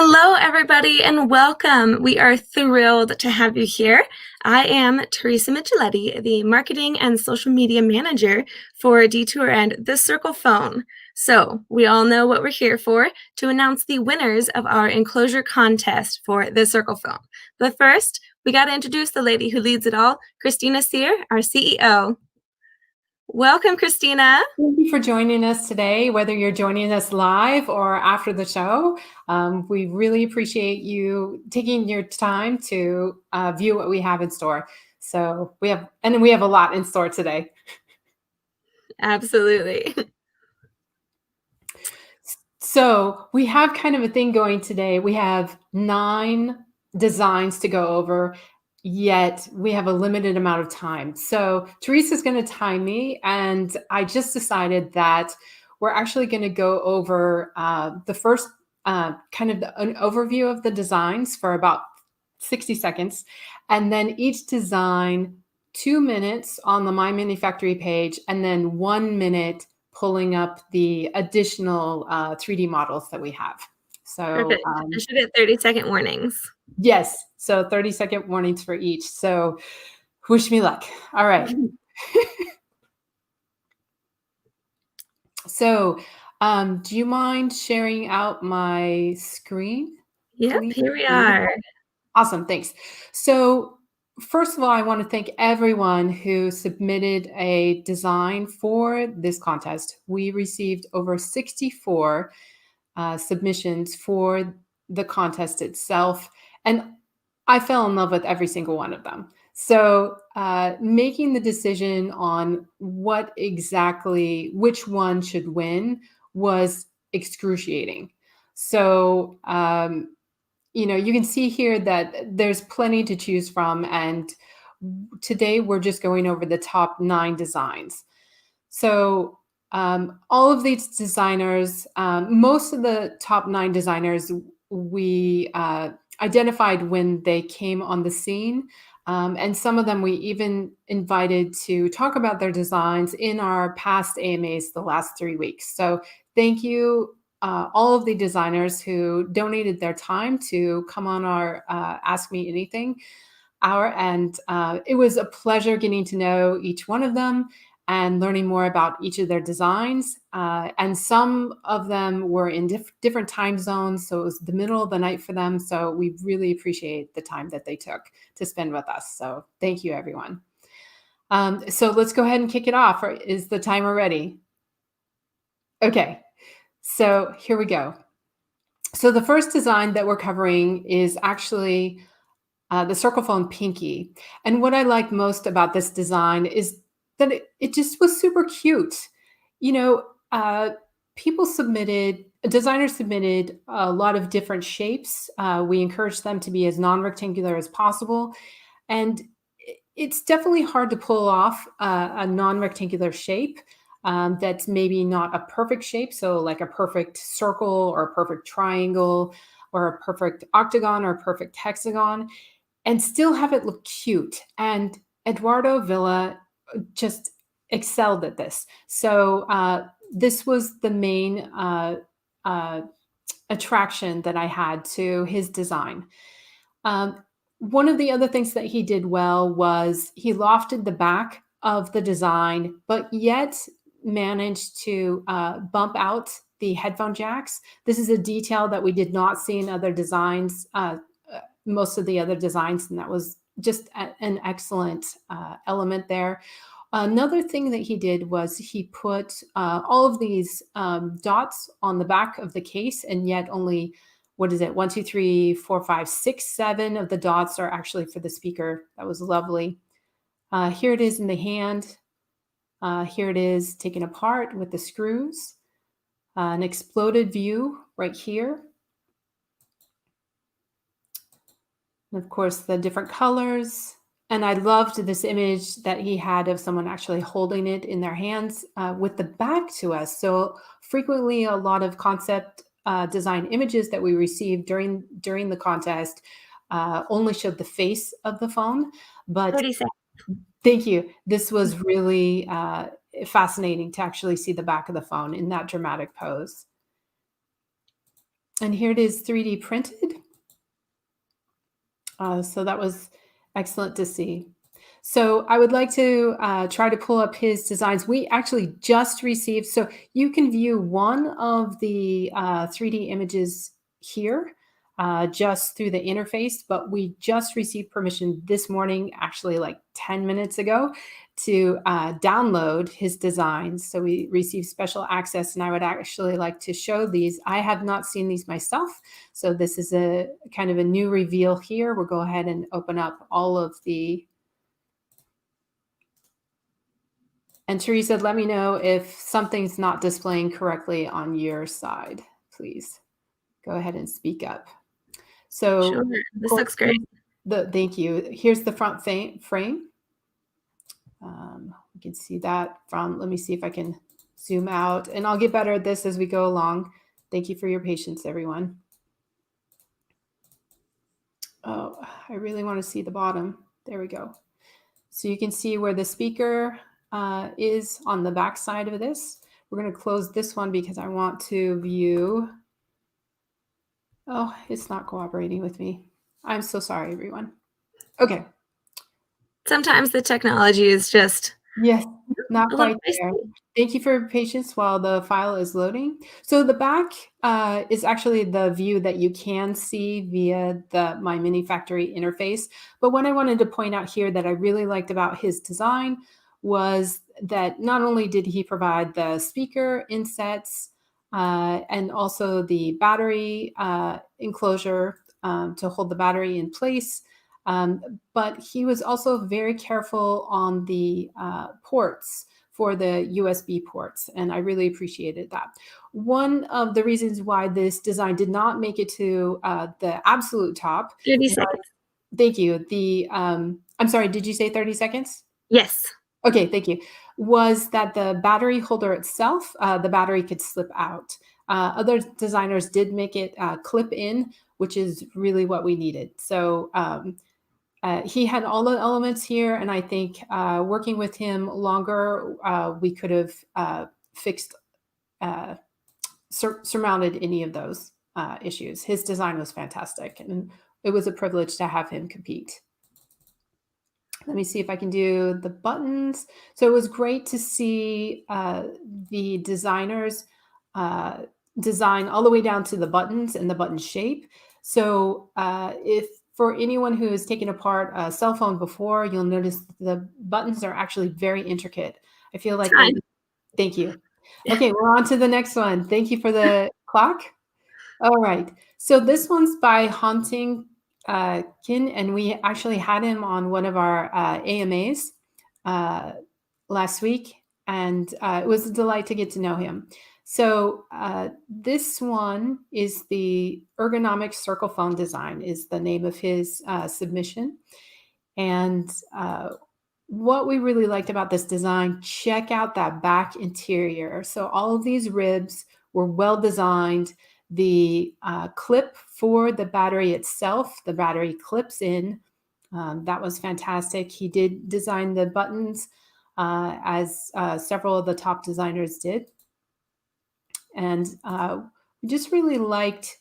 Hello, everybody, and welcome. We are thrilled to have you here. I am Teresa Micheletti, the Marketing and Social Media Manager for Detour and the Circle Phone. So, we all know what we're here for, to announce the winners of our Enclosure contest for the Circle Phone. But first, we got to introduce the lady who leads it all, Christina Sear, our CEO. Welcome, Christina. Thank you for joining us today, whether you're joining us live or after the show. We really appreciate you taking your time to view what we have in store. So we have a lot in store today. Absolutely. So we have kind of a thing going today. We have 9 designs to go over, yet we have a limited amount of time. So Teresa's going to time me, and I just decided that we're actually going to go over the first kind of an overview of the designs for about 60 seconds, and then each design 2 minutes on the My Mini Factory page, and then 1 minute pulling up the additional 3D models that we have. So Perfect. I should get 30-second warnings. yes, so 30-second warnings for each. So wish me luck. All right. So do you mind sharing out my screen? Yep, Please? here we are. Awesome, thanks. So first of all, I want to thank everyone who submitted a design for this contest. We received over 64 submissions for the contest itself, and I fell in love with every single one of them. So making the decision on which one should win was excruciating. So you can see here that there's plenty to choose from, and today we're just going over the top 9 designs. So all of these designers, most of the top 9 designers we identified when they came on the scene, and some of them we even invited to talk about their designs in our past AMAs the last 3 weeks. So thank you, all of the designers who donated their time to come on our Ask Me Anything hour. And it was a pleasure getting to know each one of them and learning more about each of their designs. And some of them were in different time zones, so it was the middle of the night for them. So we really appreciate the time that they took to spend with us. So thank you, everyone. So let's go ahead and kick it off. Is the timer ready? Okay, so here we go. So the first design that we're covering is actually the Circle Phone Pinky. And what I like most about this design is that it just was super cute. Designers submitted a lot of different shapes. We encouraged them to be as non-rectangular as possible. And it's definitely hard to pull off a non-rectangular shape that's maybe not a perfect shape. So like a perfect circle or a perfect triangle or a perfect octagon or a perfect hexagon, and still have it look cute. And Eduardo Villa just excelled at this. So this was the main attraction that I had to his design. One of the other things that he did well was he lofted the back of the design, but yet managed to bump out the headphone jacks. This is a detail that we did not see in other designs, most of the other designs, and that was just an excellent element there. Another thing that he did was he put all of these dots on the back of the case, and yet only, 1, 2, 3, 4, 5, 6, 7 of the dots are actually for the speaker. That was lovely. Here it is in the hand. Here it is taken apart with the screws. An exploded view right here. And of course, the different colors. And I loved this image that he had of someone actually holding it in their hands with the back to us. So frequently, a lot of concept design images that we received during the contest only showed the face of the phone. But 30 seconds. Thank you. This was really fascinating to actually see the back of the phone in that dramatic pose. And here it is 3D printed. So that was excellent to see. So I would like to try to pull up his designs. We actually just received, so you can view one of the 3D images here just through the interface, but we just received permission this morning, actually like 10 minutes ago, to download his designs. So we received special access, and I would actually like to show these. I have not seen these myself, so this is a kind of a new reveal here. We'll go ahead and open up all of the. And Teresa, let me know if something's not displaying correctly on your side, please. Go ahead and speak up. So, Sure. of This course, looks great. thank you. Here's the front frame. You can see that from, let me see if I can zoom out, and I'll get better at this as we go along. Thank you for your patience, everyone. Oh, I really want to see the bottom. There we go. So you can see where the speaker is on the back side of this. We're going to close this one because I want to view. Oh, it's not cooperating with me. I'm so sorry, everyone. Okay. Sometimes the technology is just Yes, not a little quite there. feisty. Thank you for your patience while the file is loading. So the back is actually the view that you can see via the My Mini Factory interface. But what I wanted to point out here that I really liked about his design was that not only did he provide the speaker insets and also the battery enclosure to hold the battery in place, but he was also very careful on the ports for the USB ports, and I really appreciated that. One of the reasons why this design did not make it to the absolute top 30 was, seconds. thank you, I'm sorry, did you say 30 seconds? Yes. Okay, thank you. Was that the battery holder itself, the battery could slip out. Other designers did make it clip in, which is really what we needed. So he had all the elements here, and I think working with him longer, we could have fixed, surmounted any of those issues. His design was fantastic, and it was a privilege to have him compete. Let me see if I can do the buttons. So it was great to see the designers design all the way down to the buttons and the button shape. So if for anyone who has taken apart a cell phone before, you'll notice the buttons are actually very intricate. I feel like they, Time. thank you. Okay, we're on to the next one. Thank you for the clock. All right. So this one's by Haunting Kin, and we actually had him on one of our AMAs last week, and it was a delight to get to know him. So this one is the ergonomic circle phone design is the name of his submission. And what we really liked about this design, check out that back interior. So all of these ribs were well designed. The clip for the battery itself, the battery clips in. That was fantastic. He did design the buttons as several of the top designers did. And we just really liked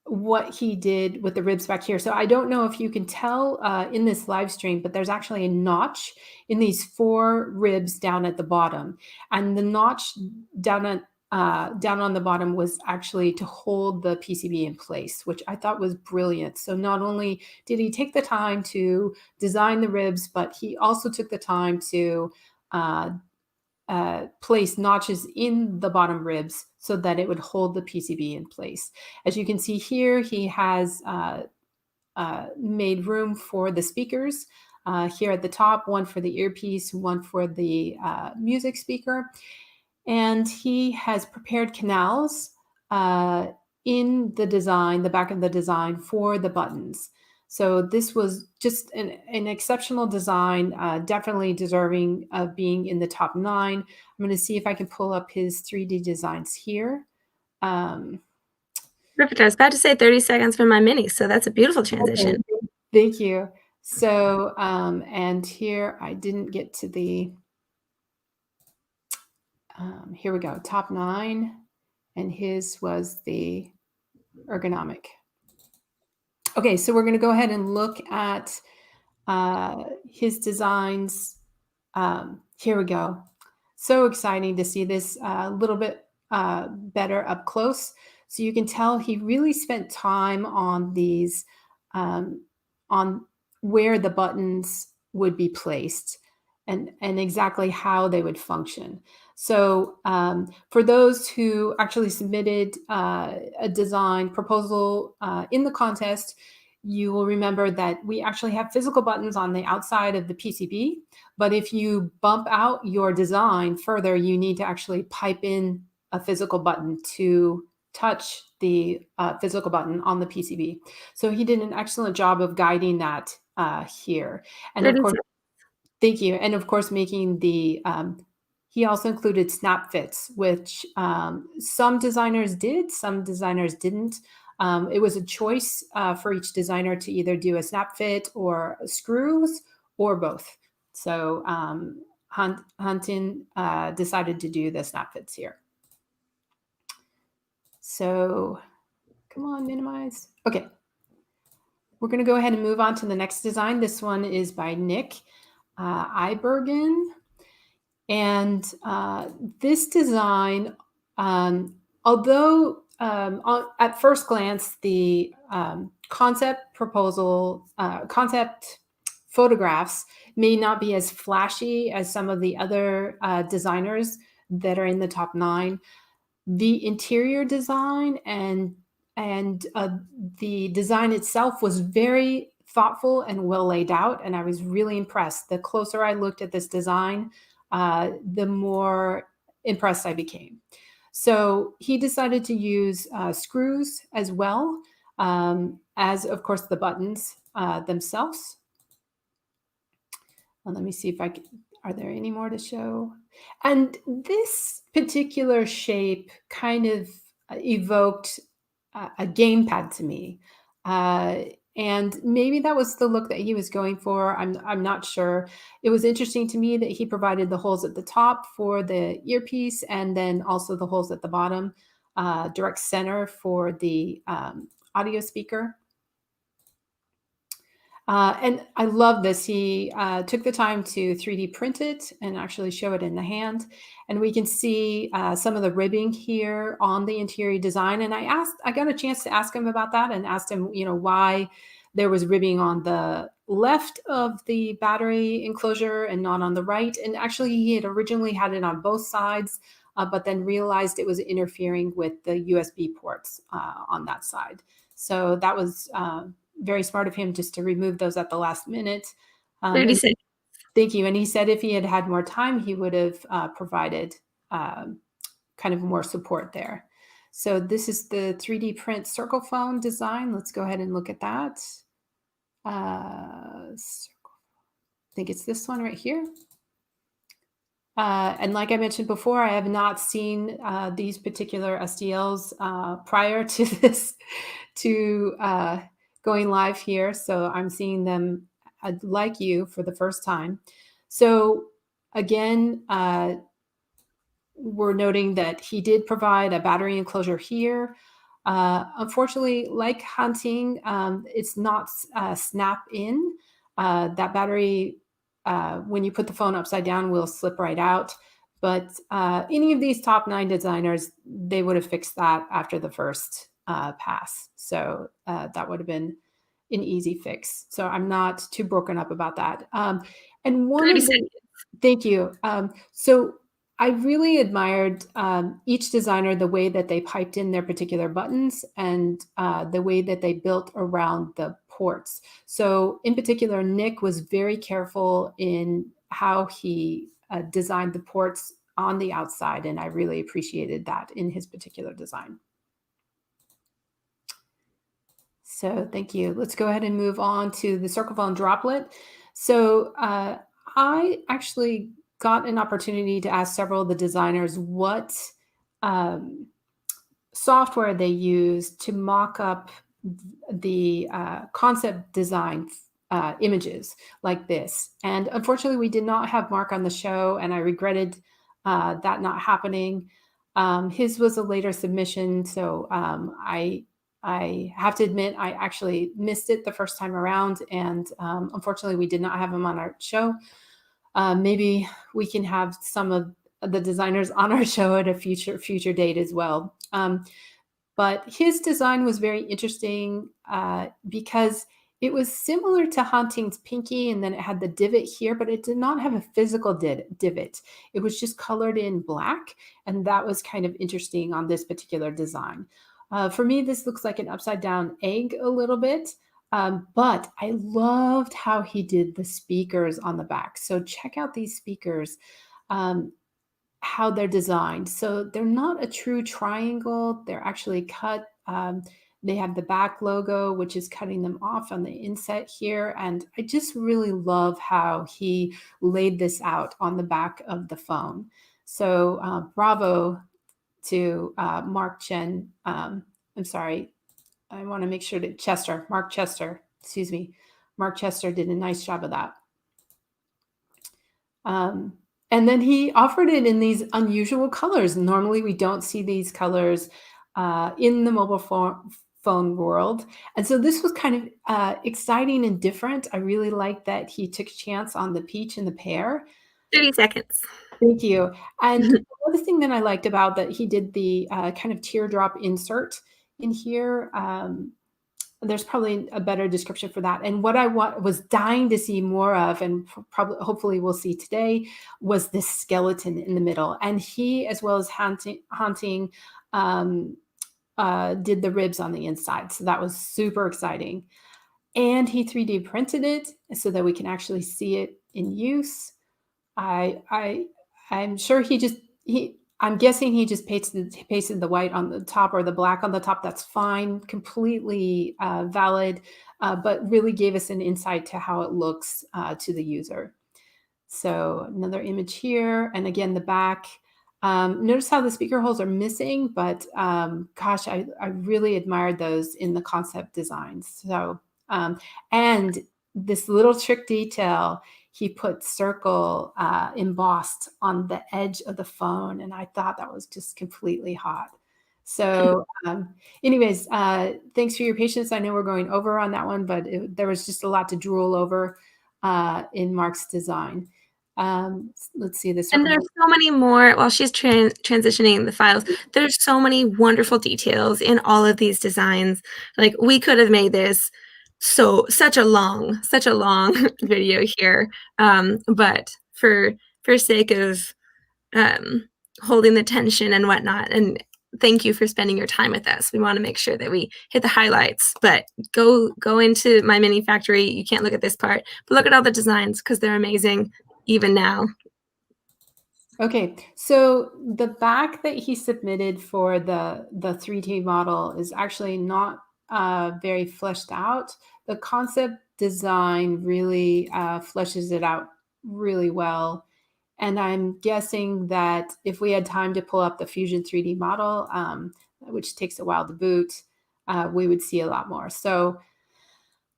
what he did with the ribs back here. So I don't know if you can tell in this live stream, but there's actually a notch in these 4 ribs down at the bottom. And the notch down on the bottom was actually to hold the PCB in place, which I thought was brilliant. So not only did he take the time to design the ribs, but he also took the time to place notches in the bottom ribs so that it would hold the PCB in place. As you can see here, he has made room for the speakers here at the top, one for the earpiece, one for the music speaker. And he has prepared canals in the design, the back of the design for the buttons. So this was just an exceptional design, definitely deserving of being in the top 9. I'm going to see if I can pull up his 3D designs here. Perfect. I was about to say 30 seconds for my mini, so that's a beautiful Okay, transition. thank you. So, and here I didn't get to the, here we go, top 9. and his was the ergonomic. Okay, so we're going to go ahead and look at his designs. Here we go. So exciting to see this a little bit better up close. So you can tell he really spent time on these, on where the buttons would be placed and exactly how they would function. So for those who actually submitted a design proposal in the contest, you will remember that we actually have physical buttons on the outside of the PCB. But if you bump out your design further, you need to actually pipe in a physical button to touch the physical button on the PCB. So he did an excellent job of guiding that here. And of course, thank you. And of course, making the, he also included snap fits, which some designers did, some designers didn't. It was a choice for each designer to either do a snap fit or screws or both. So Hunting decided to do the snap fits here. So come on, minimize. Okay. We're going to go ahead and move on to the next design. This one is by Nick Ibergen. And this design, although at first glance, the concept photographs may not be as flashy as some of the other designers that are in the top 9, the interior design and the design itself was very thoughtful and well laid out, and I was really impressed. The closer I looked at this design, the more impressed I became. So he decided to use screws as well as, of course, the buttons themselves. Well, let me see if I can, are there any more to show? And this particular shape kind of evoked a gamepad to me. And maybe that was the look that he was going for. I'm not sure. It was interesting to me that he provided the holes at the top for the earpiece and then also the holes at the bottom, direct center for the audio speaker. And I love this. He took the time to 3D print it and actually show it in the hand. And we can see some of the ribbing here on the interior design. And I got a chance to ask him about that and asked him, why there was ribbing on the left of the battery enclosure and not on the right. And actually, he had originally had it on both sides, but then realized it was interfering with the USB ports on that side. So that was very smart of him just to remove those at the last minute. 30 seconds. Thank you. And he said if he had had more time, he would have provided kind of more support there. So this is the 3D print circle phone design. Let's go ahead and look at that. I think it's this one right here. And like I mentioned before, I have not seen these particular STLs prior to this, to going live here. So I'm seeing them like you for the first time. So again, we're noting that he did provide a battery enclosure here. Unfortunately, like Hunting, it's not snap in. That battery, when you put the phone upside down, will slip right out. But any of these top 9 designers, they would have fixed that after the first pass. So that would have been an easy fix. So I'm not too broken up about that. And one of the, thank you. So I really admired each designer, the way that they piped in their particular buttons and the way that they built around the ports. So in particular, Nick was very careful in how he designed the ports on the outside, and I really appreciated that in his particular design. So thank you. Let's go ahead and move on to the circle phone droplet. So I actually got an opportunity to ask several of the designers what software they used to mock up the concept design images like this. And unfortunately, we did not have Mark on the show, and I regretted that not happening. His was a later submission, so I have to admit I actually missed it the first time around, and unfortunately we did not have him on our show. Maybe we can have some of the designers on our show at a future date as well. But his design was very interesting because it was similar to Haunting's Pinky, and then it had the divot here, but it did not have a physical divot. It was just colored in black, and that was kind of interesting on this particular design. For me, this looks like an upside down egg a little bit, but I loved how he did the speakers on the back. So check out these speakers. How they're designed. So they're not a true triangle. They're actually cut. They have the back logo, which is cutting them off on the inset here. And I just really love how he laid this out on the back of the phone. So bravo to Mark Chen. I'm sorry. I want to make sure that Mark Chester, excuse me. Mark Chester did a nice job of that. And then he offered it in these unusual colors. Normally, we don't see these colors in the mobile phone world. And so this was kind of exciting and different. I really like that he took a chance on the peach and the pear. 30 seconds. Thank you. And another thing that I liked about that he did the kind of teardrop insert in here. There's probably a better description for that. And what I was dying to see more of, and probably hopefully we'll see today, was this skeleton in the middle. And he, as well as Haunting, did the ribs on the inside. So that was super exciting. And he 3D printed it so that we can actually see it in use. I'm sure I'm guessing he just pasted the white on the top or the black on the top. That's fine, completely valid, but really gave us an insight to how it looks to the user. So another image here, and again, the back. Notice how the speaker holes are missing, but gosh, I really admired those in the concept designs. So, and this little trick detail, he put circle embossed on the edge of the phone, and I thought that was just completely hot. So anyways, thanks for your patience. I know we're going over on that one, but there was just a lot to drool over in Mark's design. Let's see this. And there's so many more while she's transitioning the files. There's so many wonderful details in all of these designs. Like we could have made this such a long video here, but for sake of holding the tension and whatnot, and thank you for spending your time with us. We want to make sure that we hit the highlights, but go into my mini factory. You can't look at this part, but look at all the designs because they're amazing even now. Okay, so the back that he submitted for the 3D model is actually not very fleshed out. The concept design really fleshes it out really well. And I'm guessing that if we had time to pull up the Fusion 3D model, which takes a while to boot, we would see a lot more. So,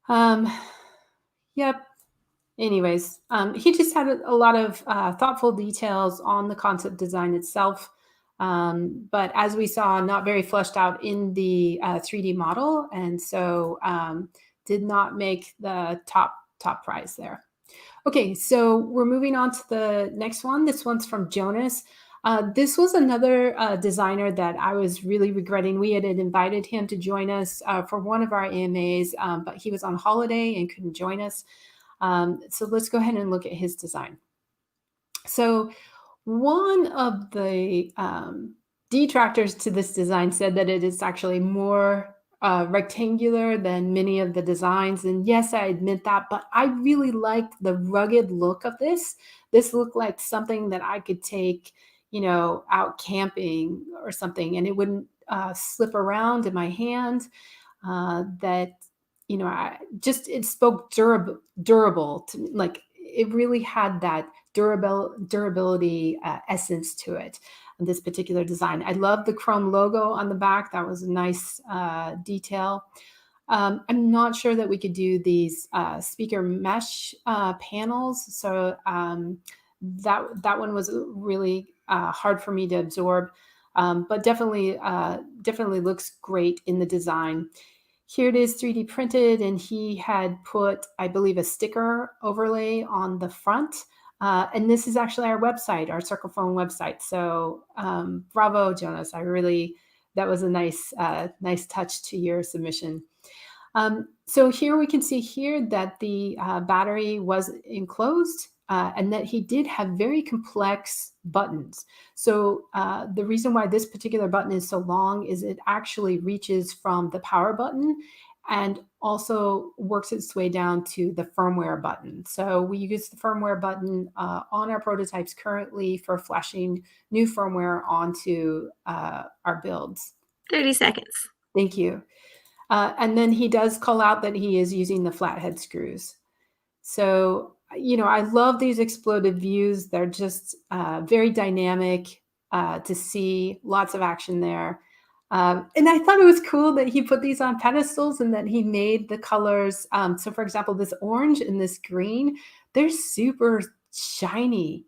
yep. Anyways, he just had a lot of thoughtful details on the concept design itself. But as we saw, not very fleshed out in the 3D model. And so did not make the top prize there. Okay, so we're moving on to the next one. This one's from Jonas. This was another designer that I was really regretting. We had invited him to join us for one of our AMAs, but he was on holiday and couldn't join us. So let's go ahead and look at his design. So one of the detractors to this design said that it is actually more rectangular than many of the designs. And yes, I admit that, but I really liked the rugged look of this. This looked like something that I could take, out camping or something, and it wouldn't slip around in my hand. It spoke durable to me. Like it really had that durability essence to it. This particular design. I love the chrome logo on the back. That was a nice detail. I'm not sure that we could do these speaker mesh panels. So that one was really hard for me to absorb. but definitely looks great in the design. Here it is 3D printed, and he had put, I believe, a sticker overlay on the front. And this is actually our website, our Circle Phone website. So bravo, Jonas. That was a nice touch to your submission. So here we can see here that the battery was enclosed and that he did have very complex buttons. So the reason why this particular button is so long is it actually reaches from the power button and also works its way down to the firmware button. So we use the firmware button on our prototypes currently for flashing new firmware onto our builds. 30 seconds. Thank you. And then he does call out that he is using the flathead screws. So, I love these exploded views. They're just very dynamic to see, lots of action there. And I thought it was cool that he put these on pedestals and that he made the colors. So, for example, this orange and this green, they're super shiny,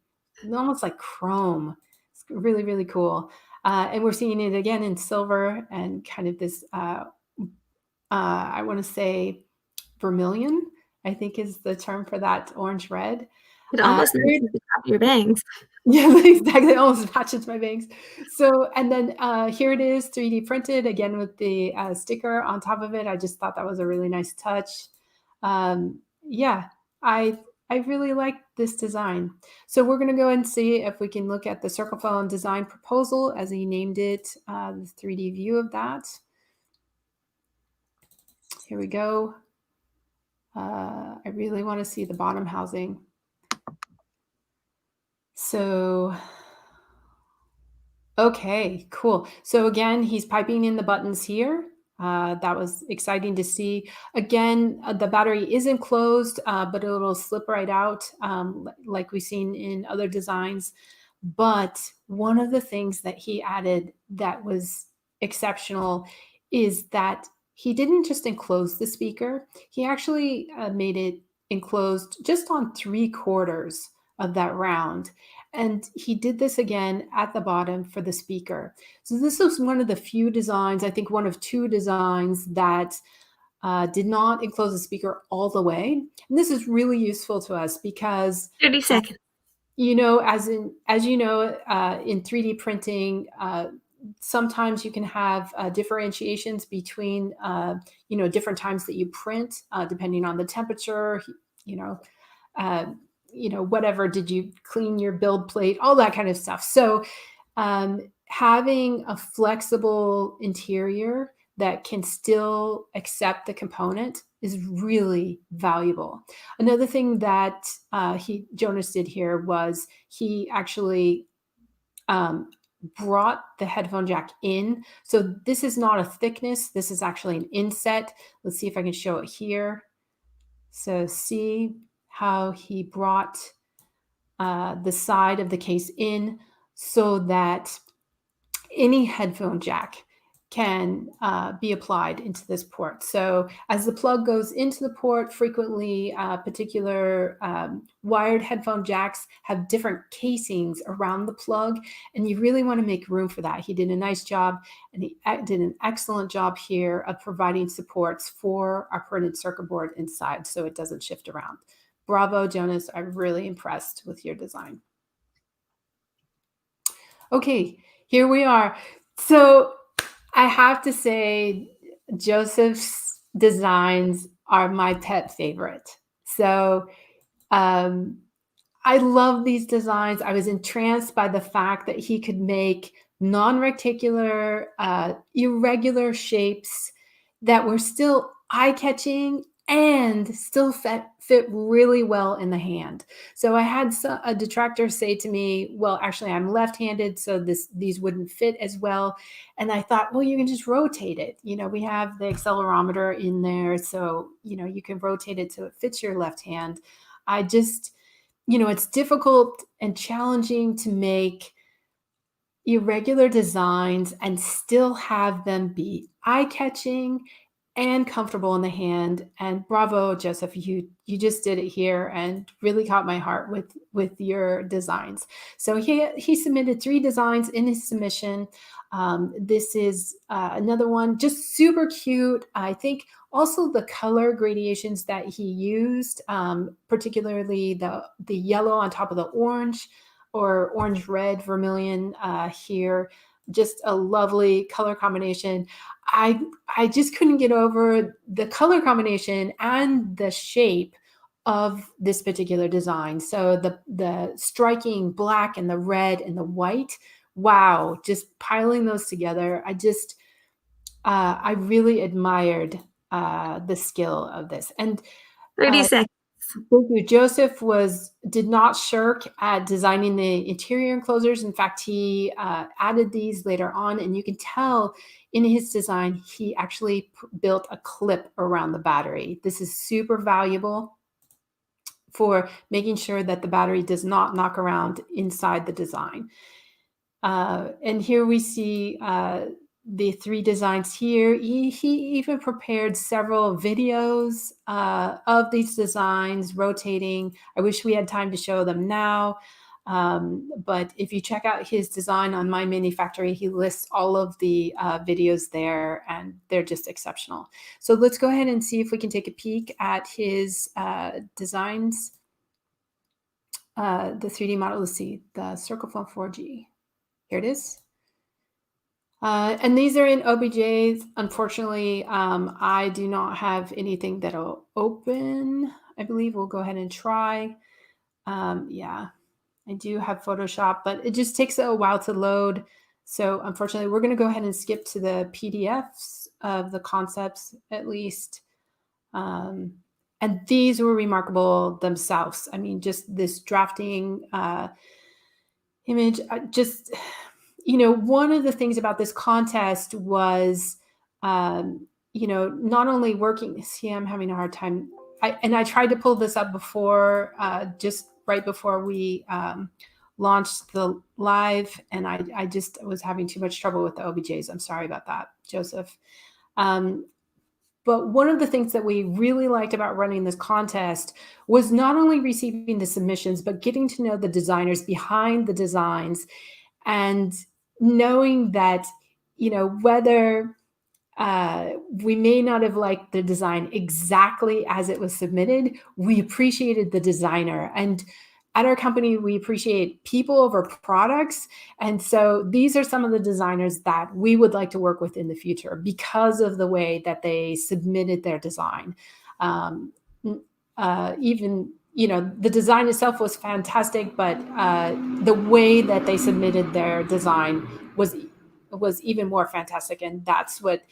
almost like chrome. It's really, really cool. And we're seeing it again in silver and kind of this I want to say vermilion, I think is the term for that orange red. It almost matches the top of your bangs. Yeah, exactly. It almost matches my bangs. So, and then here it is 3D printed again with the sticker on top of it. I just thought that was a really nice touch. Yeah, I really like this design. So we're going to go and see if we can look at the Circle Phone design proposal as he named it, the 3D view of that. Here we go. I really want to see the bottom housing. So, okay, cool. So again, he's piping in the buttons here. That was exciting to see. Again, the battery is enclosed, but it'll slip right out like we've seen in other designs. But one of the things that he added that was exceptional is that he didn't just enclose the speaker, he actually made it enclosed just on 3/4 of that round. And he did this again at the bottom for the speaker. So this was one of the few designs, I think one of two designs that did not enclose the speaker all the way. And this is really useful to us because 30 seconds. as you know, in 3D printing, sometimes you can have differentiations between, different times that you print, depending on the temperature, you know, whatever, did you clean your build plate, all that kind of stuff. So having a flexible interior that can still accept the component is really valuable. Another thing that Jonas did here was he actually brought the headphone jack in. So this is not a thickness. This is actually an inset. Let's see if I can show it here. So see how he brought the side of the case in so that any headphone jack can be applied into this port. So as the plug goes into the port, frequently particular wired headphone jacks have different casings around the plug, and you really want to make room for that. He did a nice job, and he did an excellent job here of providing supports for our printed circuit board inside so it doesn't shift around. Bravo, Jonas. I'm really impressed with your design. Okay, here we are. So I have to say, Joseph's designs are my pet favorite. So I love these designs. I was entranced by the fact that he could make non-rectangular, irregular shapes that were still eye-catching and still fit really well in the hand. So I had a detractor say to me, well, actually I'm left-handed, so these wouldn't fit as well. And I thought, well, you can just rotate it. We have the accelerometer in there, so, you can rotate it so it fits your left hand. I just, it's difficult and challenging to make irregular designs and still have them be eye-catching and comfortable in the hand. And bravo, Joseph, you just did it here and really caught my heart with your designs. So he submitted 3 designs in his submission. This is another one, just super cute. I think also the color gradations that he used, particularly the yellow on top of the orange, or orange red vermilion here, just a lovely color combination. I just couldn't get over the color combination and the shape of this particular design. So the striking black and the red and the white, wow, just piling those together. I really admired the skill of this. And 30 uh, seconds. thank you. Joseph did not shirk at designing the interior enclosures. In fact, he added these later on, and you can tell in his design, he actually built a clip around the battery. This is super valuable for making sure that the battery does not knock around inside the design. And here we see the 3 designs here. He even prepared several videos of these designs rotating. I wish we had time to show them now. But if you check out his design on My Mini Factory, he lists all of the videos there, and they're just exceptional. So let's go ahead and see if we can take a peek at his designs. The 3D model, let's see, the Circle Phone 4G. Here it is. And these are in OBJs. Unfortunately, I do not have anything that'll open. I believe we'll go ahead and try. Yeah, I do have Photoshop, but it just takes a while to load. So unfortunately, we're going to go ahead and skip to the PDFs of the concepts at least. And these were remarkable themselves. I mean, just this drafting image, just, one of the things about this contest was, not only working, see, I'm having a hard time. I tried to pull this up before, just right before we launched the live, and I just was having too much trouble with the OBJs. I'm sorry about that, Joseph. But one of the things that we really liked about running this contest was not only receiving the submissions, but getting to know the designers behind the designs, and knowing that, whether we may not have liked the design exactly as it was submitted, we appreciated the designer. And at our company, we appreciate people over products. And so these are some of the designers that we would like to work with in the future because of the way that they submitted their design. Even, the design itself was fantastic, but the way that they submitted their design was even more fantastic. And that's what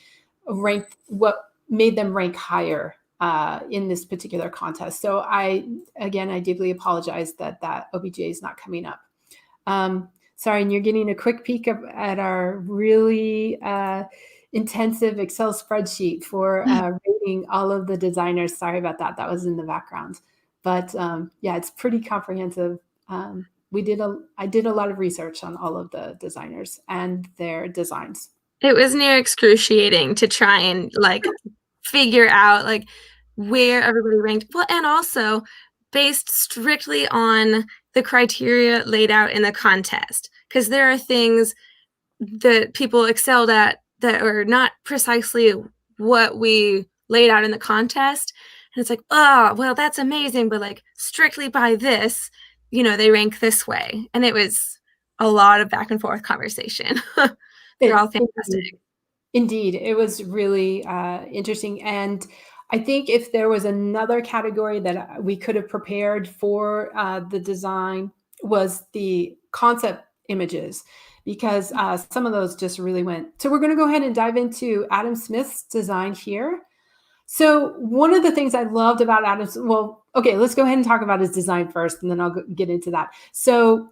made them rank higher in this particular contest. So I deeply apologize that OBJ is not coming up. Sorry, and you're getting a quick peek at our really intensive Excel spreadsheet for rating all of the designers. Sorry about that. That was in the background. But yeah, it's pretty comprehensive. I did a lot of research on all of the designers and their designs. It was near excruciating to try and figure out where everybody ranked. Well, and also based strictly on the criteria laid out in the contest, because there are things that people excelled at that are not precisely what we laid out in the contest. And it's oh, well, that's amazing, but strictly by this, they rank this way. And it was a lot of back and forth conversation. They're all fantastic. Indeed, it was really interesting. And I think if there was another category that we could have prepared for the design, was the concept images, because some of those just really went. So we're going to go ahead and dive into Adam Smith's design here. So one of the things I loved about Adam's, let's go ahead and talk about his design first, and then I'll get into that. So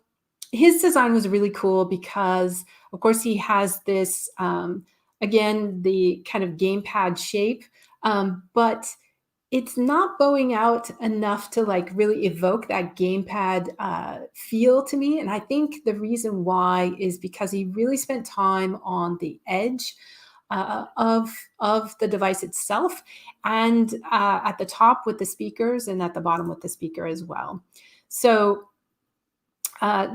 his design was really cool because, of course, he has this, again, the kind of gamepad shape, but it's not bowing out enough to really evoke that gamepad feel to me. And I think the reason why is because he really spent time on the edge. of the device itself, and at the top with the speakers, and at the bottom with the speaker as well. So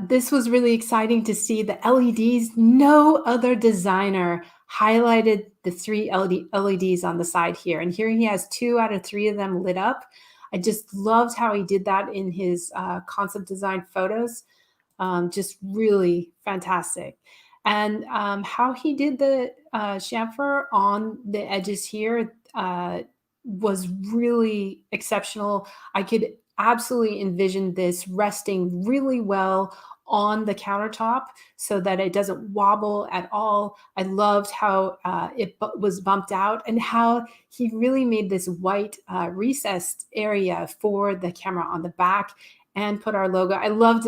this was really exciting to see the LEDs. No other designer highlighted the three LEDs on the side here. And here he has 2 out of 3 of them lit up. I just loved how he did that in his concept design photos. Just really fantastic. And how he did the chamfer on the edges here was really exceptional. I could absolutely envision this resting really well on the countertop so that it doesn't wobble at all. I loved how it was bumped out, and how he really made this white recessed area for the camera on the back, and put our logo. I loved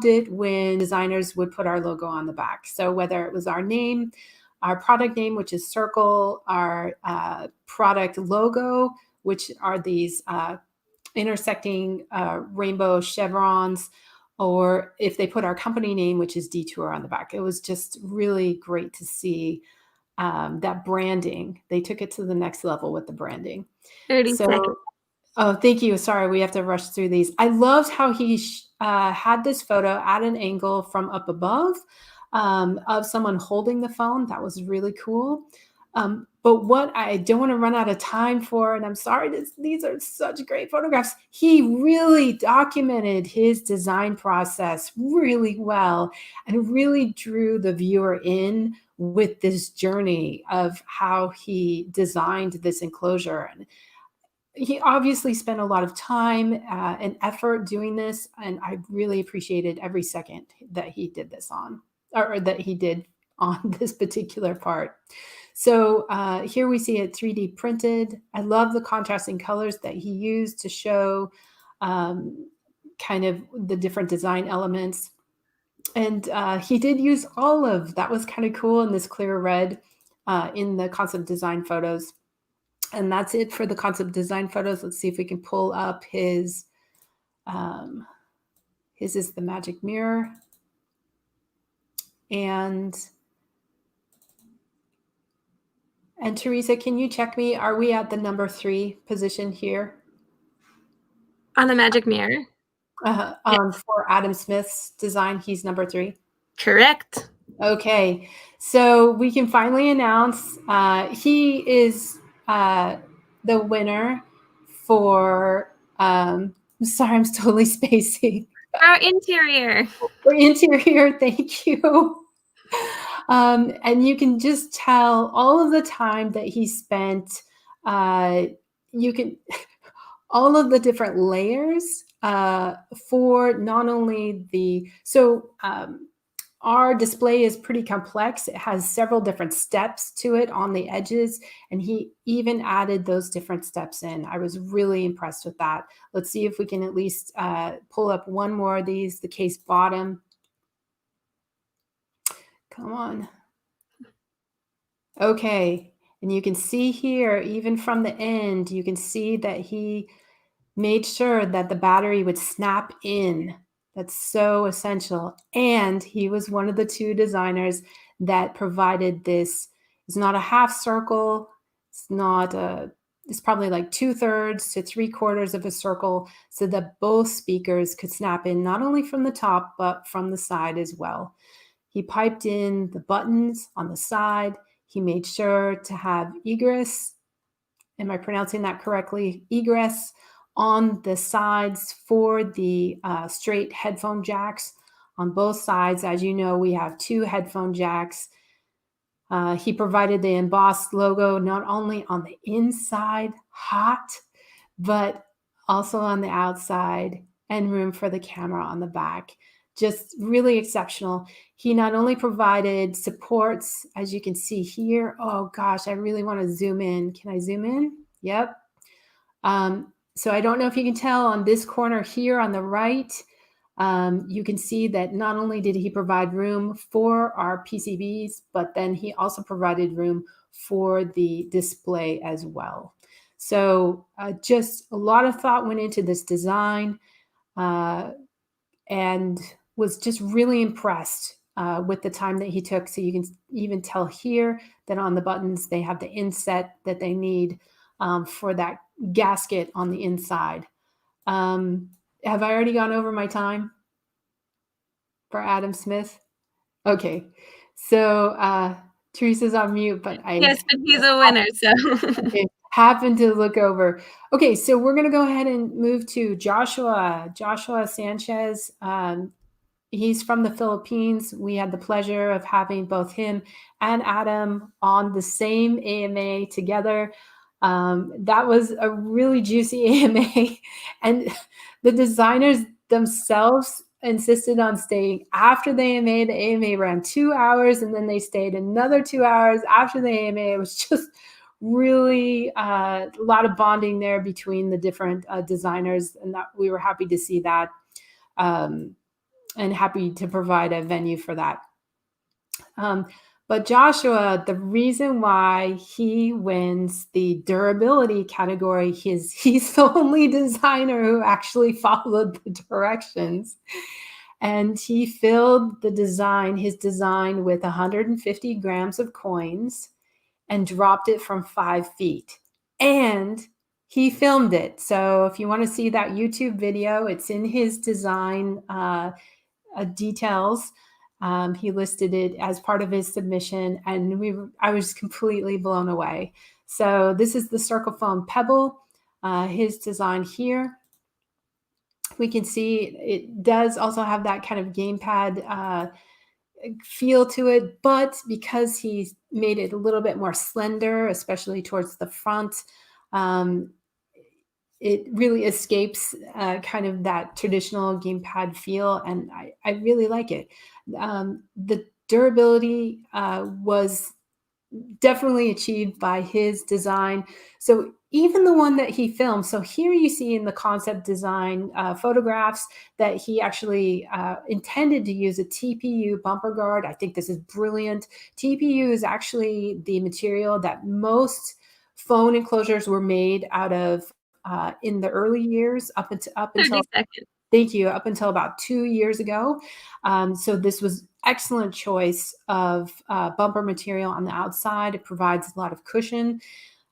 it when designers would put our logo on the back. So whether it was our name, our product name, which is Circle, our product logo, which are these intersecting rainbow chevrons, or if they put our company name, which is Detour, on the back. It was just really great to see that branding. They took it to the next level with the branding. 30 seconds. So, oh, thank you. Sorry, we have to rush through these. I loved how he had this photo at an angle from up above of someone holding the phone. That was really cool. But what I don't want to run out of time for, and I'm sorry, these are such great photographs. He really documented his design process really well, and really drew the viewer in with this journey of how he designed this enclosure. And he obviously spent a lot of time and effort doing this, and I really appreciated every second that he did this on, or that he did on this particular part. So here we see it 3D printed. I love the contrasting colors that he used to show kind of the different design elements. And he did use olive. That was kind of cool, in this clear red in the concept design photos. And that's it for the concept design photos. Let's see if we can pull up his is the magic mirror. And Teresa, can you check me? Are we at the number 3 position here? On the magic mirror? For Adam Smith's design, he's number 3. Correct. Okay, so we can finally announce he is the winner for, sorry, I'm totally spacing. Our interior. For interior, thank you. And you can just tell all of the time that he spent, you can, all of the different layers for not only the, so our display is pretty complex. It has several different steps to it on the edges, and he even added those different steps in. I was really impressed with that. Let's see if we can at least pull up one more of these, the case bottom. Come on. Okay, and you can see here, even from the end, you can see that he made sure that the battery would snap in. That's so essential. And he was one of the 2 designers that provided this. It's not a half circle. It's not a, it's probably like 2/3 to 3/4 of a circle, so that both speakers could snap in, not only from the top, but from the side as well. He piped in the buttons on the side. He made sure to have egress. Am I pronouncing that correctly? Egress on the sides for the straight headphone jacks on both sides. As you know, we have 2 headphone jacks. He provided the embossed logo not only on the inside, hot, but also on the outside, and room for the camera on the back. Just really exceptional. He not only provided supports, as you can see here. Oh gosh, I really want to zoom in. Can I zoom in? Yep. So I don't know if you can tell on this corner here on the right, you can see that not only did he provide room for our PCBs, but then he also provided room for the display as well. So just a lot of thought went into this design, and was just really impressed with the time that he took. So you can even tell here that on the buttons, they have the inset that they need for that gasket on the inside. Have I already gone over my time for Adam Smith? Okay. So Teresa's on mute, but Yes, but he's a winner, so. okay, happened to look over. Okay, so we're going to go ahead and move to Joshua Sanchez. He's from the Philippines. We had the pleasure of having both him and Adam on the same AMA together. That was a really juicy AMA. And the designers themselves insisted on staying after the AMA. The AMA ran 2 hours, and then they stayed another 2 hours after the AMA. It was just really a lot of bonding there between the different designers, and that we were happy to see that. And happy to provide a venue for that. But Joshua, the reason why he wins the durability category is he's the only designer who actually followed the directions. And he filled his design with 150 grams of coins and dropped it from 5 feet. And he filmed it. So if you want to see that YouTube video, it's in his design details. He listed it as part of his submission, and I was completely blown away. So this is the circle foam pebble, his design here. We can see it does also have that kind of gamepad feel to it, but because he's made it a little bit more slender, especially towards the front, it really escapes kind of that traditional gamepad feel, and I really like it. The durability was definitely achieved by his design. So even the one that he filmed, so here you see in the concept design photographs that he actually intended to use a TPU bumper guard. I think this is brilliant. TPU is actually the material that most phone enclosures were made out of in the early years up until 30 seconds. Thank you, up until about 2 years ago. So this was excellent choice of bumper material on the outside. It provides a lot of cushion.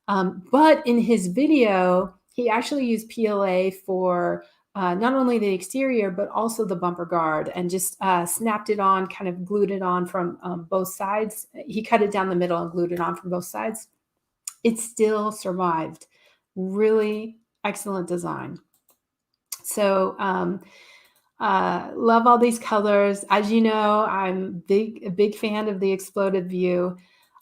But in his video, he actually used PLA for not only the exterior, but also the bumper guard, and just snapped it on, kind of glued it on from both sides. He cut it down the middle and glued it on from both sides. It still survived. Really excellent design. So love all these colors. As you know, I'm a big fan of the exploded view.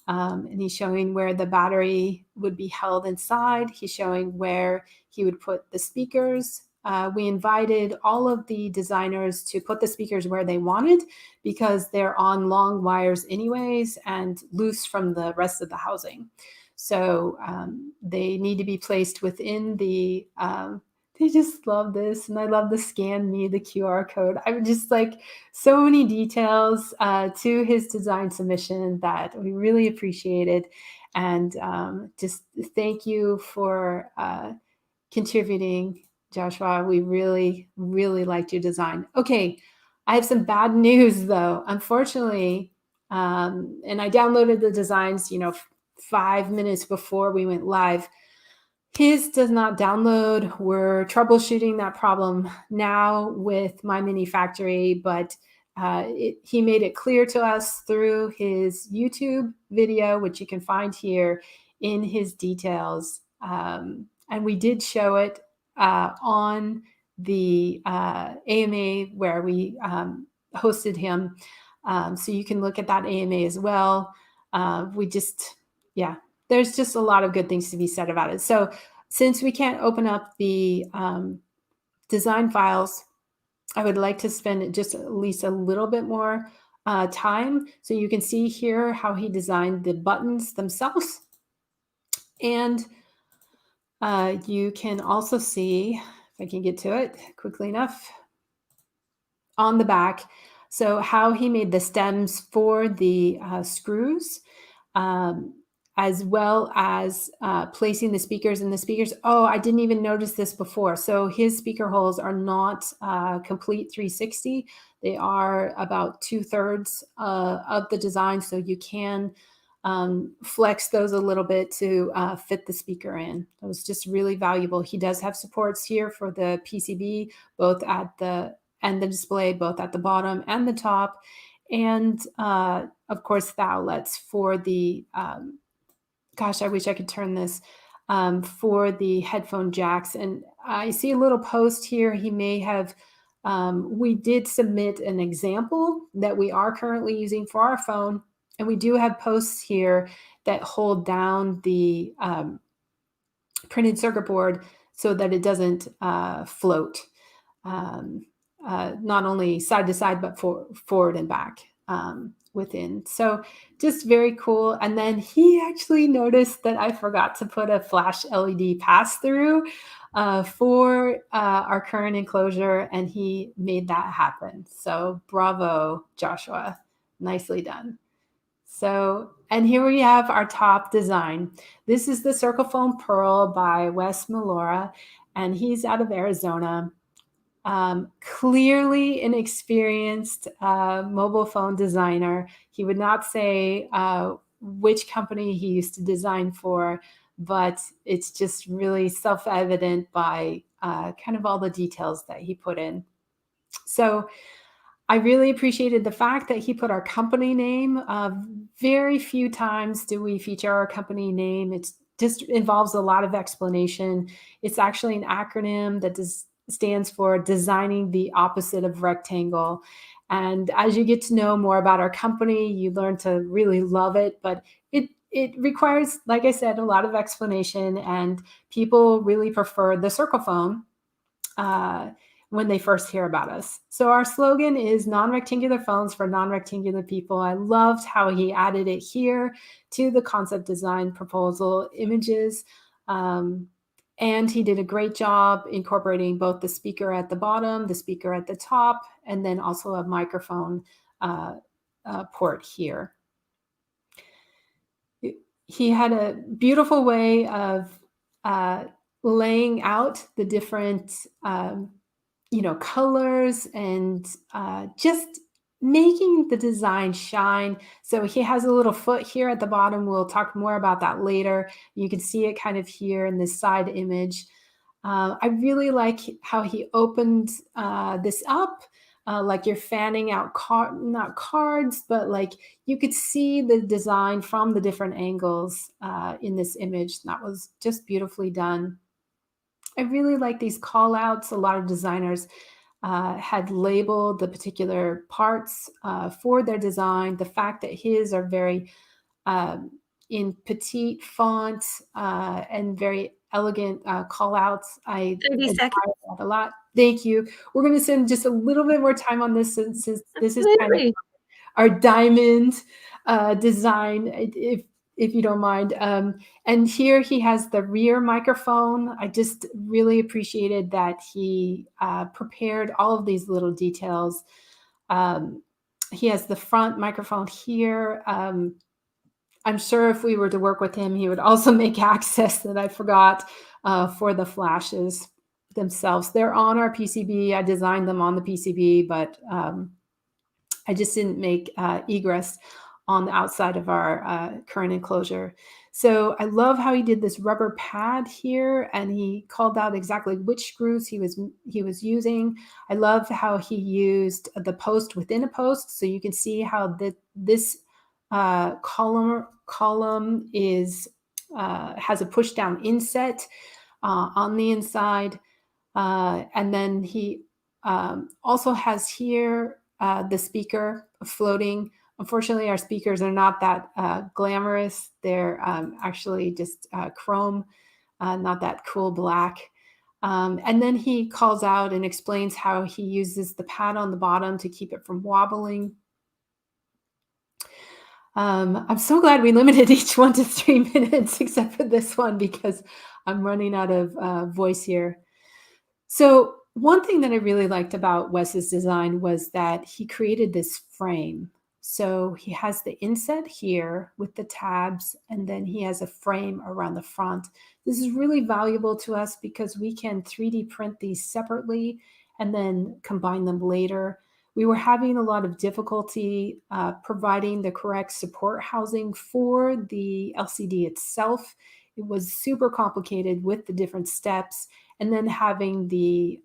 And he's showing where the battery would be held inside. He's showing where he would put the speakers. We invited all of the designers to put the speakers where they wanted, because they're on long wires anyways and loose from the rest of the housing. So they need to be placed within the they just love this. And I love the scan me, the QR code. I'm just like, so many details to his design submission that we really appreciated. And just thank you for contributing, Joshua. We really, really liked your design. Okay, I have some bad news though. Unfortunately, and I downloaded the designs, 5 minutes before we went live. His does not download. We're troubleshooting that problem now with My Mini Factory, but he made it clear to us through his YouTube video, which you can find here in his details. And we did show it on the AMA where we hosted him. So you can look at that AMA as well. There's just a lot of good things to be said about it. So since we can't open up the design files, I would like to spend just at least a little bit more time. So you can see here how he designed the buttons themselves. And you can also see, if I can get to it quickly enough, on the back, so how he made the stems for the screws, as well as placing the speakers in the speakers. Oh, I didn't even notice this before. So his speaker holes are not complete 360. They are about 2/3 of the design, so you can flex those a little bit to fit the speaker in. That was just really valuable. He does have supports here for the PCB, both at the and the display, both at the bottom and the top, and of course the outlets for the gosh, I wish I could turn this for the headphone jacks. And I see a little post here. He may have, we did submit an example that we are currently using for our phone. And we do have posts here that hold down the printed circuit board so that it doesn't float, um, not only side to side, but forward and back within. So just very cool. And then he actually noticed that I forgot to put a flash LED pass through for our current enclosure, and he made that happen. So bravo, Joshua. Nicely done. So, and here we have our top design. This is the Circle Foam Pearl by Wes Melora, and he's out of Arizona. Clearly an experienced mobile phone designer. He would not say which company he used to design for, but it's just really self-evident by kind of all the details that he put in. So I really appreciated the fact that he put our company name. Very few times do we feature our company name. It just involves a lot of explanation. It's actually an acronym that stands for Designing the Opposite of Rectangle. And as you get to know more about our company, you learn to really love it. But it requires, like I said, a lot of explanation, and people really prefer the circle phone when they first hear about us. So our slogan is non-rectangular phones for non-rectangular people. I loved how he added it here to the concept design proposal images. And he did a great job incorporating both the speaker at the bottom, the speaker at the top, and then also a microphone port here. He had a beautiful way of laying out the different colors and just making the design shine. So he has a little foot here at the bottom. We'll talk more about that later. You can see it kind of here in this side image. I really like how he opened this up, like you're fanning out, not cards, but like you could see the design from the different angles in this image. That was just beautifully done. I really like these call outs. A lot of designers had labeled the particular parts for their design. The fact that his are very in petite font and very elegant call outs. I 30 seconds. admire that a lot. Thank you. We're going to spend just a little bit more time on this since this is kind of Absolutely. our diamond design, if you don't mind. And here he has the rear microphone. I just really appreciated that he prepared all of these little details. He has the front microphone here. I'm sure if we were to work with him, he would also make access that I forgot for the flashes themselves. They're on our PCB. I designed them on the PCB, but I just didn't make egress on the outside of our current enclosure. So I love how he did this rubber pad here, and he called out exactly which screws he was using. I love how he used the post within a post, so you can see how this column is has a push down inset on the inside, and then he also has here the speaker floating. Unfortunately, our speakers are not that glamorous. They're actually just chrome, not that cool black. And then he calls out and explains how he uses the pad on the bottom to keep it from wobbling. I'm so glad we limited each one to 3 minutes, except for this one, because I'm running out of voice here. So one thing that I really liked about Wes's design was that he created this frame. So he has the inset here with the tabs, and then he has a frame around the front. This is really valuable to us because we can 3D print these separately and then combine them later. we were having a lot of difficulty providing the correct support housing for the LCD itself. It was super complicated with the different steps, and then having the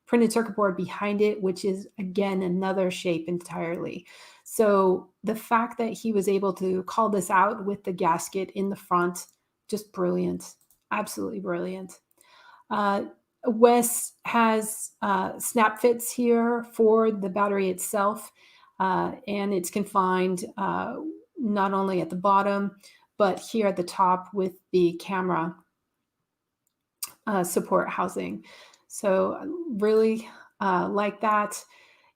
printed circuit board behind it, which is again another shape entirely. So the fact that he was able to call this out with the gasket in the front, just brilliant, absolutely brilliant. Wes has snap fits here for the battery itself, and it's confined not only at the bottom, but here at the top with the camera support housing. So really like that.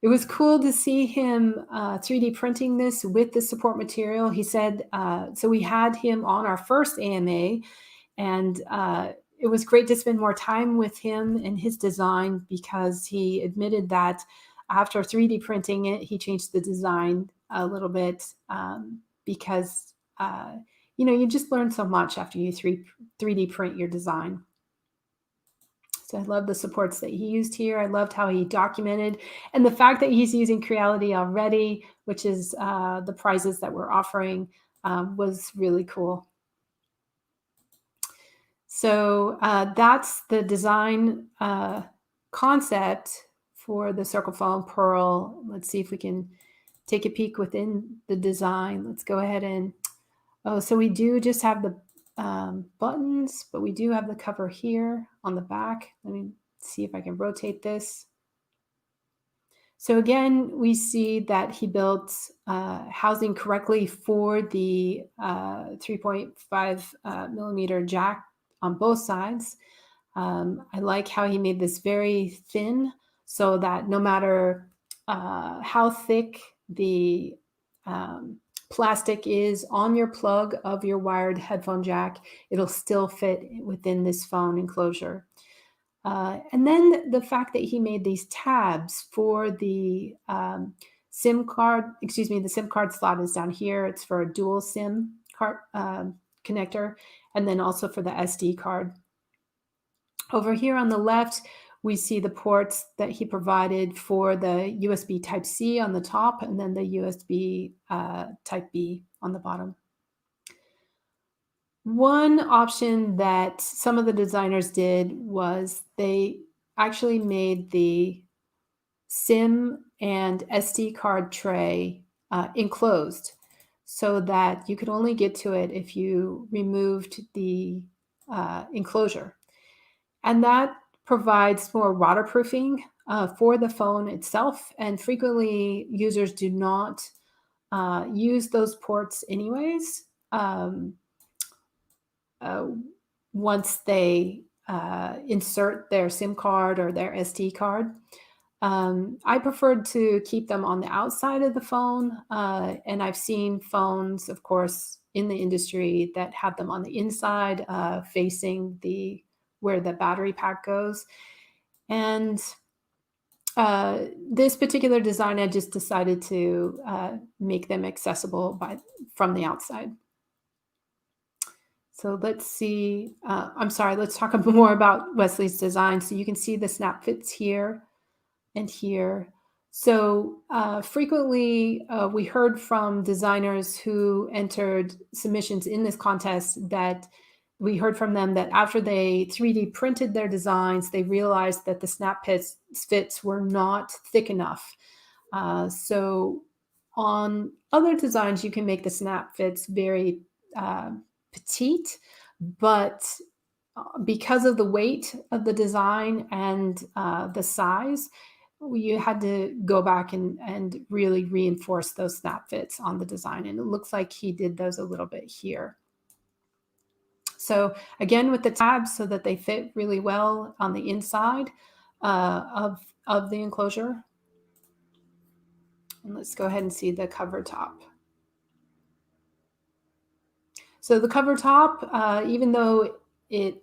It was cool to see him 3D printing this with the support material. He said, so we had him on our first AMA, and it was great to spend more time with him and his design, because he admitted that after 3D printing it, he changed the design a little bit, because you just learn so much after you 3D print your design. So I love the supports that he used here. I loved how he documented, and the fact that he's using Creality already, which is the prizes that we're offering, was really cool. So that's the design concept for the Circle Phone Pearl. Let's see if we can take a peek within the design. Let's go ahead and, so we do just have the buttons, but we do have the cover here on the back. Let me see if I can rotate this. So again, we see that he built housing correctly for the 3.5 millimeter jack on both sides. I like how he made this very thin, so that no matter how thick the plastic is on your plug of your wired headphone jack, it'll still fit within this phone enclosure. And then the fact that he made these tabs for the SIM card, the SIM card slot is down here. It's for a dual SIM card connector, and then also for the SD card. Over here on the left, we see the ports that he provided for the USB Type-C on the top, and then the USB Type-B on the bottom. One option that some of the designers did was they actually made the SIM and SD card tray enclosed, so that you could only get to it if you removed the enclosure. And that provides more waterproofing for the phone itself. And frequently, users do not use those ports anyways. Once they insert their SIM card or their SD card. I preferred to keep them on the outside of the phone, and I've seen phones, of course, in the industry that have them on the inside, facing where the battery pack goes. And this particular design, I just decided to make them accessible from the outside. So let's see, let's talk more about Wesley's design. So you can see the snap fits here and here. So frequently we heard from designers who entered submissions in this contest that we heard from them that after they 3D printed their designs, they realized that the snap fits were not thick enough. So on other designs, you can make the snap fits very petite, but because of the weight of the design and the size, you had to go back and really reinforce those snap fits on the design. And it looks like he did those a little bit here. So again, with the tabs so that they fit really well on the inside of the enclosure. And let's go ahead and see the cover top. So the cover top, even though it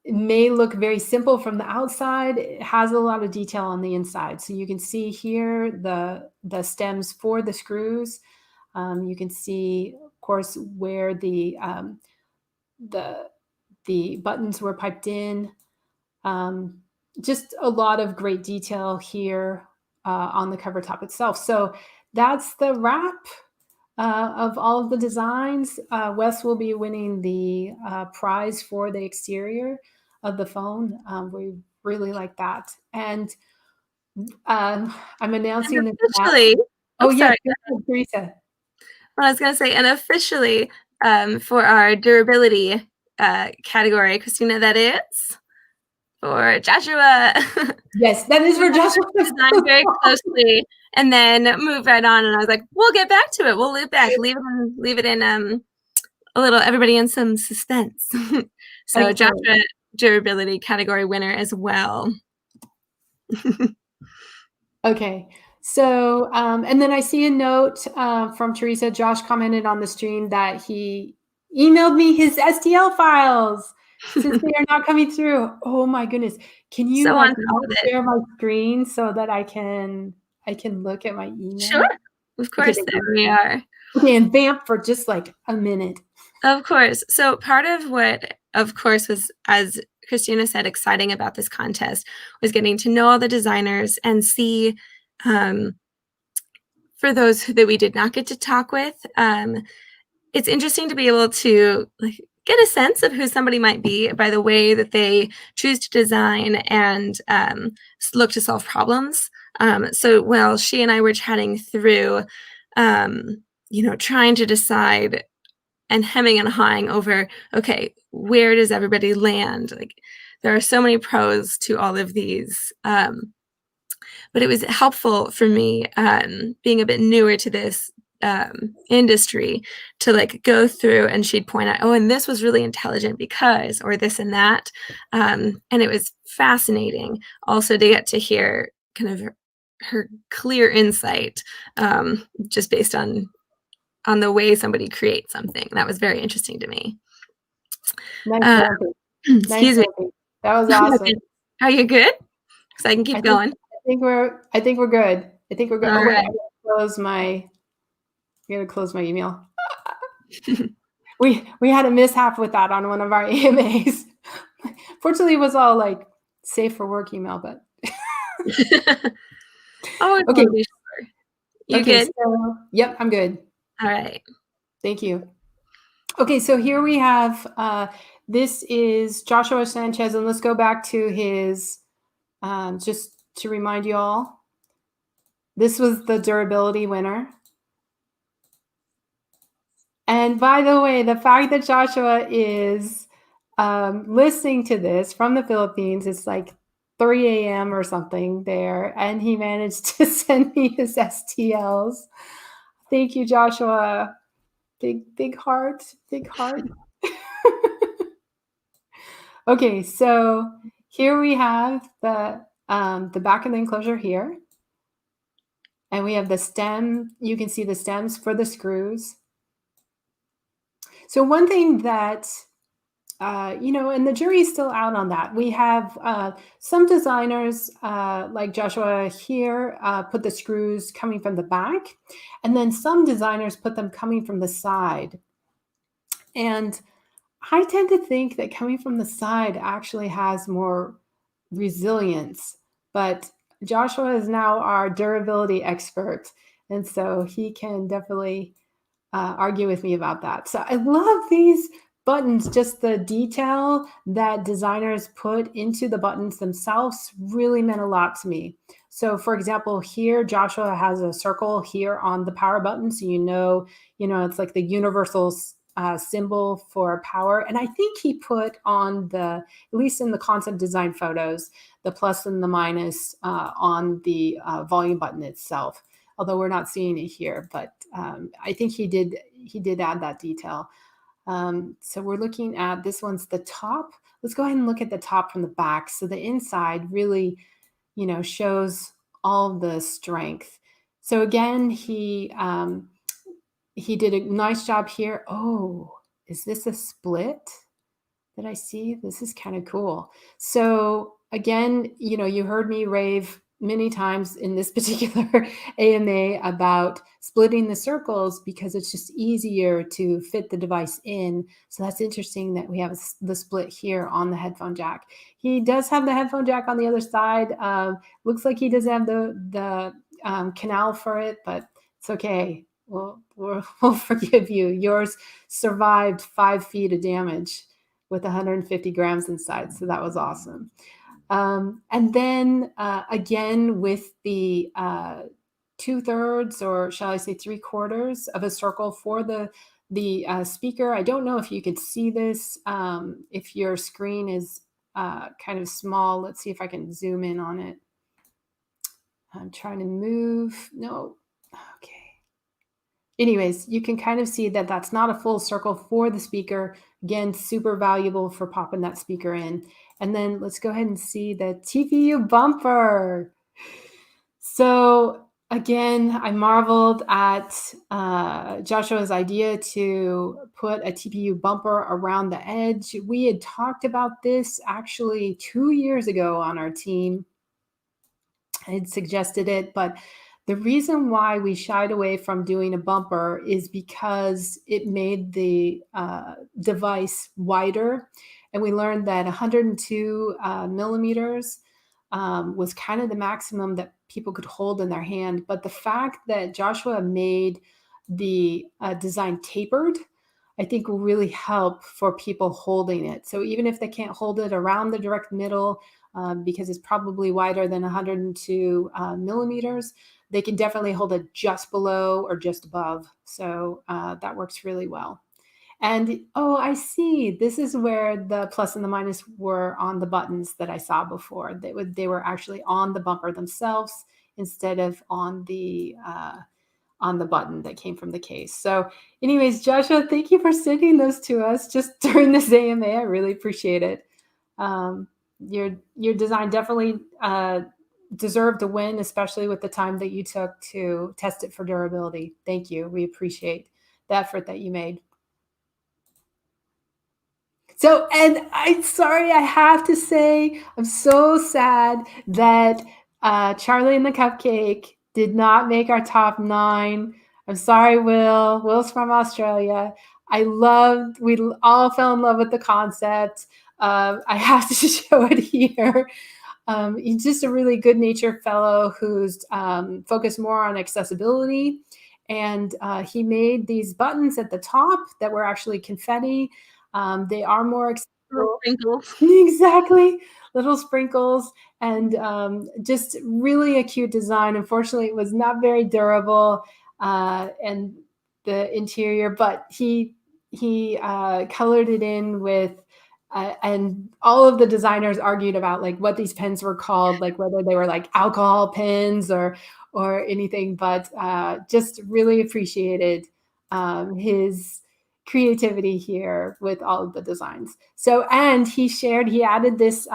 may look very simple from the outside, it has a lot of detail on the inside. So you can see here the stems for the screws. You can see, of course, where the buttons were piped in. just a lot of great detail here on the cover top itself. So that's the wrap of all of the designs. Wes will be winning the prize for the exterior of the phone. We really like that. And I'm And announcing this now. officially, Oh, oops, yes, sorry. go ahead, Teresa. Well, I was going to say, and officially, for our durability category, Christina, that is for Joshua. Yes, that is for Joshua. Designed very closely, and then move right on. And I was like, we'll get back to it. We'll loop back. Leave it in a little everybody in some suspense. So Excellent. Joshua durability category winner as well. Okay. So, and then I see a note from Teresa. Josh commented on the stream that he emailed me his STL files since they are not coming through. Oh my goodness. Can you So like on top not of it. share my screen so that I can look at my Sure. email? Of Okay, course, there we are. okay, and vamp for just like a minute. Of course. So part of what, of course, was, as Christina said, exciting about this contest was getting to know all the designers and see, for those that we did not get to talk with, it's interesting to be able to like get a sense of who somebody might be by the way that they choose to design and look to solve problems. So while she and I were chatting through, trying to decide and hemming and hawing over, okay, where does everybody land? Like, there are so many pros to all of these. But it was helpful for me, being a bit newer to this industry, to like go through, and she'd point out, oh, and this was really intelligent because, or this and that. And it was fascinating also to get to hear kind of her clear insight, just based on the way somebody creates something. That was very interesting to me. Nice Uh, vamping. Nice excuse me. vamping. That was awesome. Are you good? Because I can I keep think going. I think we're good. I think we're good. All Oh wait, right. I gotta close my email. We had a mishap with that on one of our AMAs. Fortunately, it was all like safe for work email, but Always okay. want to be sure. You Okay, good? so yep, I'm good. All right. Thank you. Okay, so here we have this is Joshua Sanchez, and let's go back to his just to remind you all. This was the durability winner. And by the way, the fact that Joshua is listening to this from the Philippines, it's like 3 a.m. or something there, and he managed to send me his STLs. Thank you, Joshua. Big heart, big heart. Okay, so here we have the back of the enclosure here, and we have the stem. You can see the stems for the screws. So one thing that and the jury is still out on that. We have some designers, like Joshua here, put the screws coming from the back, and then some designers put them coming from the side. And I tend to think that coming from the side actually has more resilience, but Joshua is now our durability expert, and so he can definitely argue with me about that. So I love these buttons. Just the detail that designers put into the buttons themselves really meant a lot to me. So for example, here Joshua has a circle here on the power button, so it's like the universal symbol for power. And I think he put on at least in the concept design photos, the plus and the minus on the volume button itself, although we're not seeing it here, but I think he did add that detail. So we're looking at, this one's the top. Let's go ahead and look at the top from the back. So the inside really, shows all the strength. So again, he did a nice job here. Oh, is this a split that I see? This is kind of cool. So again, you heard me rave many times in this particular AMA about splitting the circles because it's just easier to fit the device in. So that's interesting that we have the split here on the headphone jack. He does have the headphone jack on the other side. Looks like he doesn't have the canal for it, but it's okay. We'll forgive you. Yours survived 5 feet of damage with 150 grams inside. So that was awesome. And then again, with the 2/3, or shall I say 3/4 of a circle for the speaker. I don't know if you could see this, if your screen is kind of small. Let's see if I can zoom in on it. I'm trying to move. No. Okay. Anyways, you can kind of see that that's not a full circle for the speaker. Again, super valuable for popping that speaker in. And then let's go ahead and see the TPU bumper. So again, I marveled at Joshua's idea to put a TPU bumper around the edge. We had talked about this actually 2 years ago on our team. I had suggested it, but the reason why we shied away from doing a bumper is because it made the device wider. And we learned that 102 millimeters was kind of the maximum that people could hold in their hand. But the fact that Joshua made the design tapered, I think will really help for people holding it. So even if they can't hold it around the direct middle, because it's probably wider than 102 millimeters, they can definitely hold it just below or just above. So that works really well. And oh, I see. This is where the plus and the minus were on the buttons that I saw before. They were actually on the bumper themselves instead of on the button that came from the case. So anyways, Joshua, thank you for sending those to us just during this AMA. I really appreciate it. Your design definitely deserved a win, especially with the time that you took to test it for durability. Thank you. We appreciate the effort that you made. So, and I'm sorry, I have to say, I'm so sad that Charlie and the Cupcake did not make our top 9. I'm sorry, Will. Will's from Australia. We all fell in love with the concept. I have to show it here. He's just a really good-natured fellow who's focused more on accessibility. And he made these buttons at the top that were actually confetti. They are more accessible. Sprinkles. Exactly. Little sprinkles, and just really a cute design. Unfortunately, it was not very durable, and the interior, but he colored it in with and all of the designers argued about like what these pens were called, like whether they were like alcohol pens or anything, but just really appreciated his creativity here with all of the designs. So, and he added this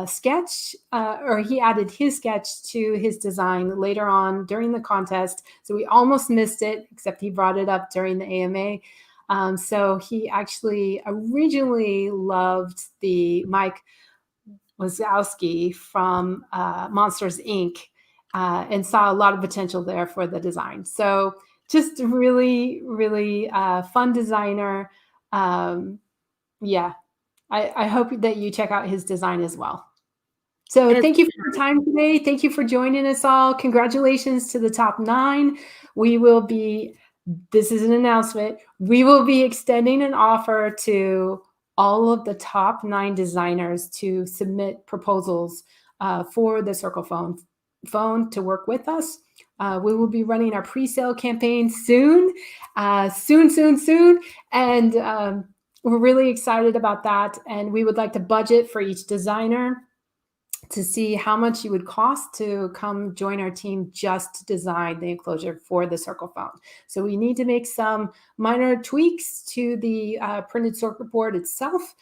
sketch, or he added his sketch to his design later on during the contest. So we almost missed it, except he brought it up during the AMA. So he actually originally loved the Mike Wazowski from Monsters Inc. And saw a lot of potential there for the design. So just really, really fun designer. Yeah, I hope that you check out his design as well. So thank you for your time today. Thank you for joining us all. Congratulations to the top 9. This is an announcement. We will be extending an offer to all of the top 9 designers to submit proposals for the Circle phone to work with us. We will be running our pre-sale campaign soon. And we're really excited about that. And we would like to budget for each designer to see how much it would cost to come join our team just to design the enclosure for the Circle phone. So we need to make some minor tweaks to the printed circuit board itself.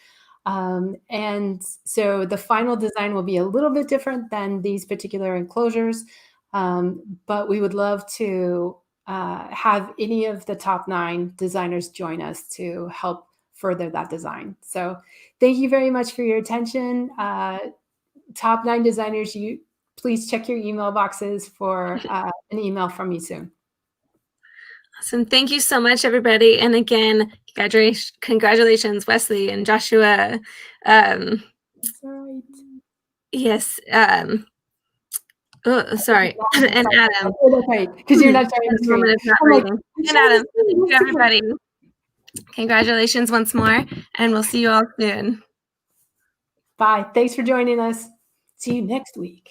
And so the final design will be a little bit different than these particular enclosures. But we would love to have any of the top 9 designers join us to help further that design. So thank you very much for your attention. Top 9 designers, you please check your email boxes for an email from me soon. Awesome. Thank you so much, everybody. And again, congratulations, Wesley and Joshua. That's right. Yes. Oh, sorry. And Adam. Oh, that's right, because you're not sharing the screen. And Adam. Thank you, everybody. Congratulations once more, and we'll see you all soon. Bye. Thanks for joining us. See you next week.